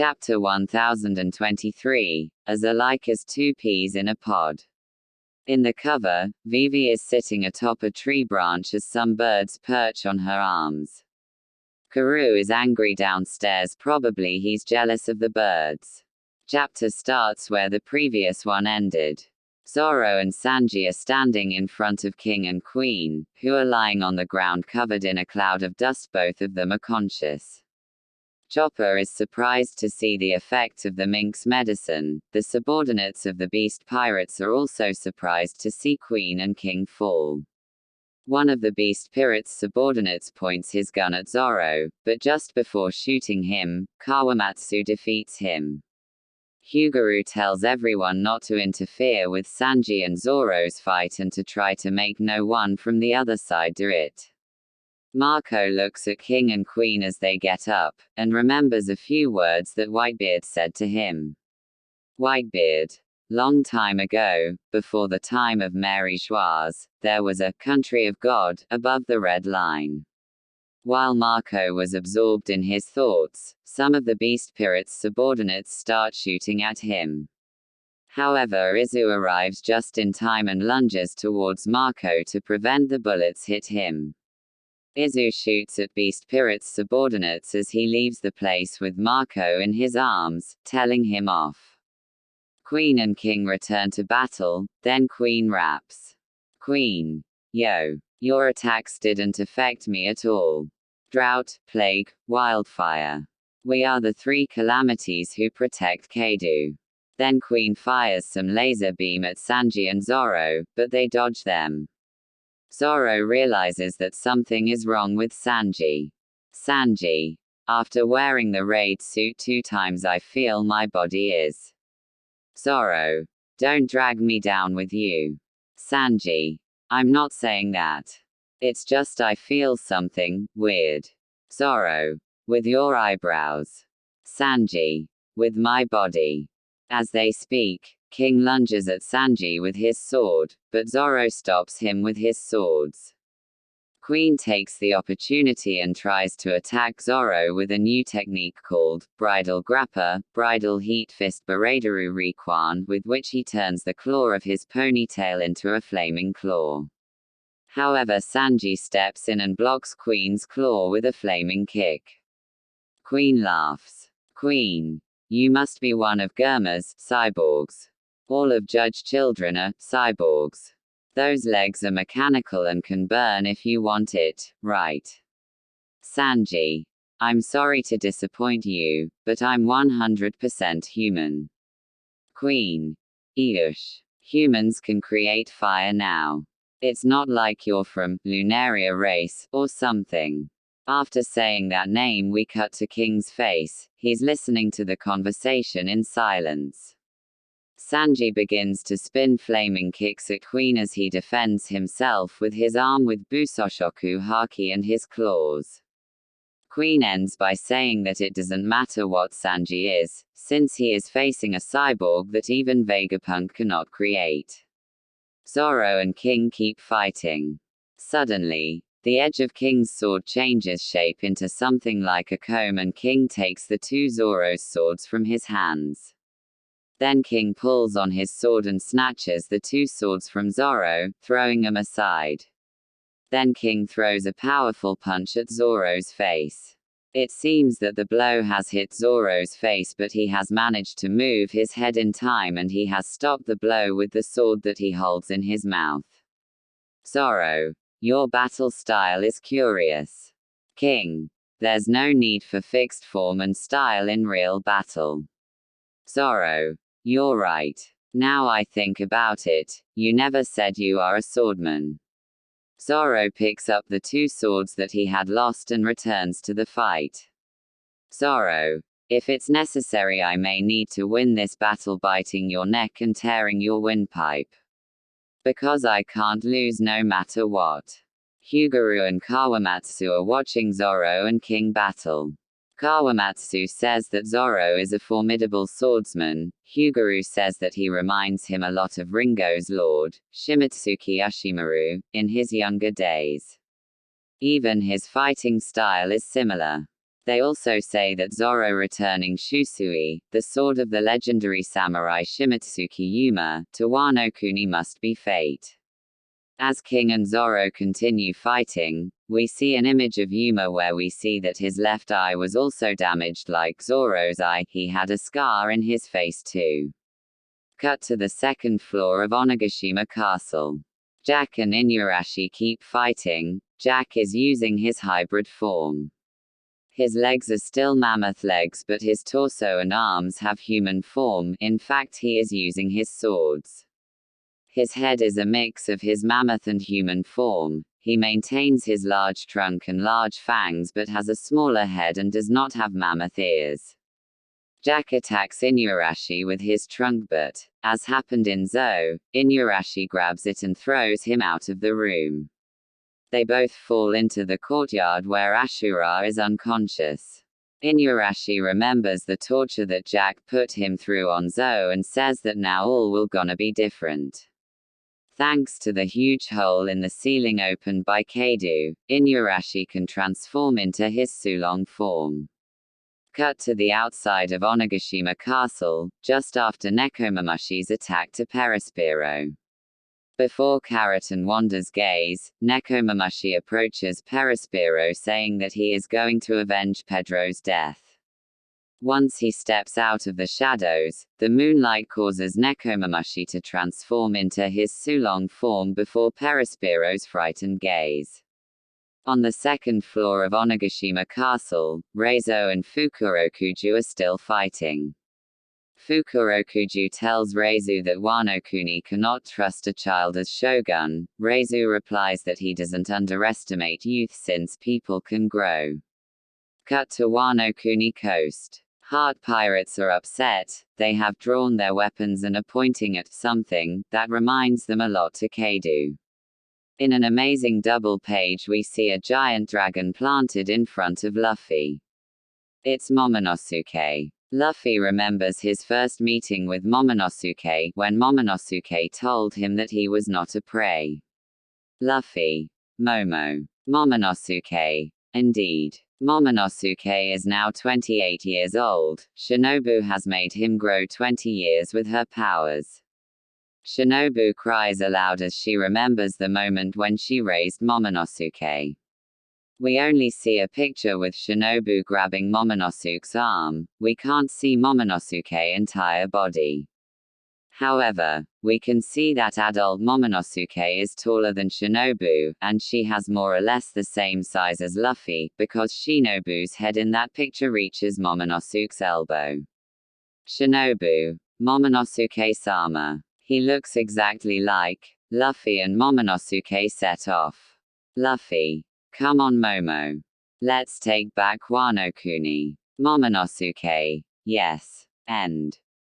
Chapter 1023, As Alike as Two Peas in a Pod. In the cover, Vivi is sitting atop a tree branch as some birds perch on her arms. Karu is angry downstairs, probably he's jealous of the birds. Chapter starts where the previous one ended. Zoro and Sanji are standing in front of King and Queen, who are lying on the ground covered in a cloud of dust. Both of them are conscious. Chopper is surprised to see the effects of the mink's medicine. The subordinates of the beast pirates are also surprised to see Queen and King fall. One of the beast pirates' subordinates points his gun at Zoro, but just before shooting him, Kawamatsu defeats him. Hyugaru tells everyone not to interfere with Sanji and Zoro's fight and to try to make no one from the other side do it. Marco looks at King and Queen as they get up, and remembers a few words that Whitebeard said to him. Whitebeard. Long time ago, before the time of Mary Schwarz, there was a country of God above the red line. While Marco was absorbed in his thoughts, some of the beast pirates' subordinates start shooting at him. However, Izu arrives just in time and lunges towards Marco to prevent the bullets hit him. Izu shoots at Beast Pirate's subordinates as he leaves the place with Marco in his arms, telling him off. Queen and King return to battle, then Queen raps. Queen. Yo. Your attacks didn't affect me at all. Drought, plague, wildfire. We are the three calamities who protect Kaido. Then Queen fires some laser beam at Sanji and Zoro, but they dodge them. Zoro realizes that something is wrong with Sanji. Sanji. After wearing the raid suit 2 times I feel my body is. Zoro. Don't drag me down with you. Sanji. I'm not saying that. It's just I feel something weird. Zoro. With your eyebrows. Sanji. With my body. As they speak, King lunges at Sanji with his sword, but Zoro stops him with his swords. Queen takes the opportunity and tries to attack Zoro with a new technique called Bridal Grappa, Bridal Heat Fist Baradaru Rikwan, with which he turns the claw of his ponytail into a flaming claw. However, Sanji steps in and blocks Queen's claw with a flaming kick. Queen laughs. Queen. You must be one of Germa's cyborgs. All of Judge's children are cyborgs. Those legs are mechanical and can burn if you want it, right? Sanji. I'm sorry to disappoint you, but I'm 100% human. Queen. Eesh. Humans can create fire now. It's not like you're from Lunaria race or something. After saying that name, we cut to King's face. He's listening to the conversation in silence. Sanji begins to spin flaming kicks at Queen as he defends himself with his arm with Busoshoku Haki and his claws. Queen ends by saying that it doesn't matter what Sanji is, since he is facing a cyborg that even Vegapunk cannot create. Zoro and King keep fighting. Suddenly, the edge of King's sword changes shape into something like a comb and King takes the 2 Zoro's swords from his hands. Then King pulls on his sword and snatches the 2 swords from Zoro, throwing them aside. Then King throws a powerful punch at Zoro's face. It seems that the blow has hit Zoro's face, but he has managed to move his head in time and he has stopped the blow with the sword that he holds in his mouth. Zoro. Your battle style is curious. King. There's no need for fixed form and style in real battle. Zoro. You're right. Now I think about it, you never said you are a swordman. Zoro picks up the 2 swords that he had lost and returns to the fight. Zoro. If it's necessary, I may need to win this battle, biting your neck and tearing your windpipe. Because I can't lose no matter what. Hyugaru and Kawamatsu are watching Zoro and King battle. Kawamatsu says that Zoro is a formidable swordsman. Hyugaru says that he reminds him a lot of Ringo's lord, Shimotsuki Ushimaru, in his younger days. Even his fighting style is similar. They also say that Zoro returning Shusui, the sword of the legendary samurai Shimatsuki Yuma, to Wano Kuni must be fate. As King and Zoro continue fighting, we see an image of Yuma where we see that his left eye was also damaged like Zoro's eye, he had a scar in his face too. Cut to the second floor of Onigashima Castle. Jack and Inuyasha keep fighting. Jack is using his hybrid form. His legs are still mammoth legs but his torso and arms have human form, in fact he is using his swords. His head is a mix of his mammoth and human form. He maintains his large trunk and large fangs but has a smaller head and does not have mammoth ears. Jack attacks Inuyasha with his trunk but, as happened in Zou, Inuyasha grabs it and throws him out of the room. They both fall into the courtyard where Ashura is unconscious. Inuyasha remembers the torture that Jack put him through on Zou and says that now all will gonna be different. Thanks to the huge hole in the ceiling opened by Kaido, Inuyasha can transform into his Sulong form. Cut to the outside of Onigashima Castle, just after Nekomamushi's attack to Perispero. Before Carrot and Wanda's gaze, Nekomamushi approaches Perispero saying that he is going to avenge Pedro's death. Once he steps out of the shadows, the moonlight causes Nekomamushi to transform into his Sulong form before Perispero's frightened gaze. On the second floor of Onigashima Castle, Reizo and Fukurokuju are still fighting. Fukurokuju tells Reizu that Wano Kuni cannot trust a child as shogun. Reizu replies that he doesn't underestimate youth since people can grow. Cut to Wano Kuni coast. Heart pirates are upset. They have drawn their weapons and are pointing at something that reminds them a lot to Kaido. In an amazing double page we see a giant dragon planted in front of Luffy. It's Momonosuke. Luffy remembers his first meeting with Momonosuke when Momonosuke told him that he was not a prey. Luffy. Momo. Momonosuke. Indeed. Momonosuke is now 28 years old. Shinobu has made him grow 20 years with her powers. Shinobu cries aloud as she remembers the moment when she raised Momonosuke. We only see a picture with Shinobu grabbing Momonosuke's arm. We can't see Momonosuke's entire body. However, we can see that adult Momonosuke is taller than Shinobu, and she has more or less the same size as Luffy, because Shinobu's head in that picture reaches Momonosuke's elbow. Shinobu. Momonosuke-sama. He looks exactly like Luffy, and Momonosuke set off. Luffy. Come on Momo. Let's take back Wano Kuni. Momonosuke. Yes. End.